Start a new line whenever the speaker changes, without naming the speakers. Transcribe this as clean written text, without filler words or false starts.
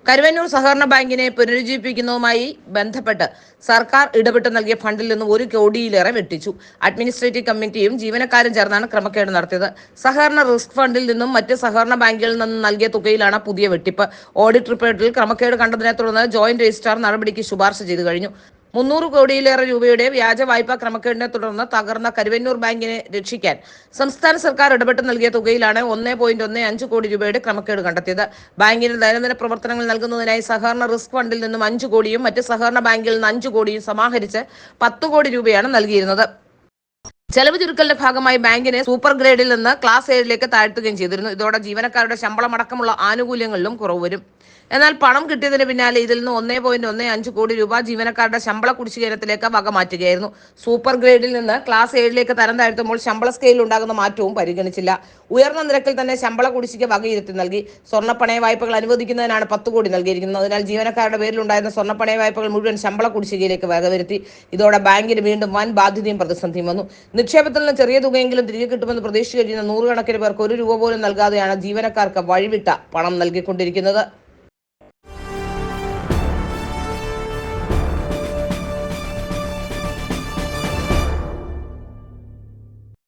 കരുവന്നൂർ സഹകരണ ബാങ്കിനെ പുനരുജ്ജീവിപ്പിക്കുന്നതുമായി ബന്ധപ്പെട്ട് സർക്കാർ ഇടപെട്ട് നൽകിയ ഫണ്ടിൽ നിന്ന് 1 കോടിയിലേറെ വെട്ടിച്ചു. അഡ്മിനിസ്ട്രേറ്റീവ് കമ്മിറ്റിയും ജീവനക്കാരും ചേർന്നാണ് ക്രമക്കേട് നടത്തിയത്. സഹകരണ റിസ്ക് ഫണ്ടിൽ നിന്നും മറ്റ് സഹകരണ ബാങ്കുകളിൽ നിന്നും നൽകിയ തുകയിലാണ് പുതിയ വെട്ടിപ്പ്. ഓഡിറ്റ് റിപ്പോർട്ടിൽ ക്രമക്കേട് കണ്ടതിനെ തുടർന്ന് ജോയിന്റ് രജിസ്ട്രാർ നടപടിക്ക് ശുപാർശ ചെയ്തു കഴിഞ്ഞു. 300 കോടിയിലേറെ രൂപയുടെ വ്യാജ വായ്പാ ക്രമക്കേടിനെ തുടർന്ന് തകർന്ന കരുവന്നൂർ ബാങ്കിനെ രക്ഷിക്കാൻ സംസ്ഥാന സർക്കാർ ഇടപെട്ട് നൽകിയ തുകയിലാണ് 1.15 കോടി രൂപയുടെ ക്രമക്കേട് കണ്ടെത്തിയത്. ബാങ്കിന് ദൈനംദിന പ്രവർത്തനങ്ങൾ നൽകുന്നതിനായി സഹകരണ റിസ്ക് ഫണ്ടിൽ നിന്നും 5 കോടിയും മറ്റ് സഹകരണ ബാങ്കിൽ നിന്ന് 5 കോടിയും സമാഹരിച്ച് 10 കോടി രൂപയാണ് നൽകിയിരുന്നത്. ചെലവ് ചുരുക്കലിന്റെ ഭാഗമായി ബാങ്കിനെ സൂപ്പർ ഗ്രേഡിൽ നിന്ന് ക്ലാസ് 7ലേക്ക് താഴ്ത്തുകയും ചെയ്തിരുന്നു. ഇതോടെ ജീവനക്കാരുടെ ശമ്പളമടക്കമുള്ള ആനുകൂല്യങ്ങളിലും കുറവ് വരും. എന്നാൽ പണം കിട്ടിയതിന് പിന്നാലെ ഇതിൽ നിന്ന് 1.15 കോടി രൂപ ജീവനക്കാരുടെ ശമ്പള കുടിശ്ശിക ഇനത്തിലേക്ക് വകമാറ്റുകയായിരുന്നു. സൂപ്പർ ഗ്രേഡിൽ നിന്ന് ക്ലാസ് 7ലേക്ക് തരം താഴ്ത്തുമ്പോൾ ശമ്പള സ്കെയിലിൽ ഉണ്ടാകുന്ന മാറ്റവും പരിഗണിച്ചില്ല. ഉയർന്ന നിരക്കിൽ തന്നെ ശമ്പള കുടിശ്ശിക വകയിരുത്തി നൽകി. സ്വർണ്ണപ്പണയ വായ്പകൾ അനുവദിക്കുന്നതിനാണ് 10 കോടി നൽകിയിരിക്കുന്നത്. അതിനാൽ ജീവനക്കാരുടെ പേരിലുണ്ടായിരുന്ന സ്വർണ്ണപ്പണയ വായ്പകൾ മുഴുവൻ ശമ്പള കുടിശ്ശികയിലേക്ക് വകവരുത്തി. ഇതോടെ ബാങ്കിന് വീണ്ടും വൻ ബാധ്യതയും പ്രതിസന്ധിയും വന്നു. നിക്ഷേപത്തിൽ നിന്ന് ചെറിയ തുകയെങ്കിലും തിരികെ കിട്ടുമെന്ന് പ്രതീക്ഷിച്ച് കഴിയുന്ന 100 കണക്കിന് പേർക്ക് 1 രൂപ പോലും നൽകാതെയാണ് ജീവനക്കാർക്ക് വഴിവിട്ട പണം നൽകിക്കൊണ്ടിരിക്കുന്നത്.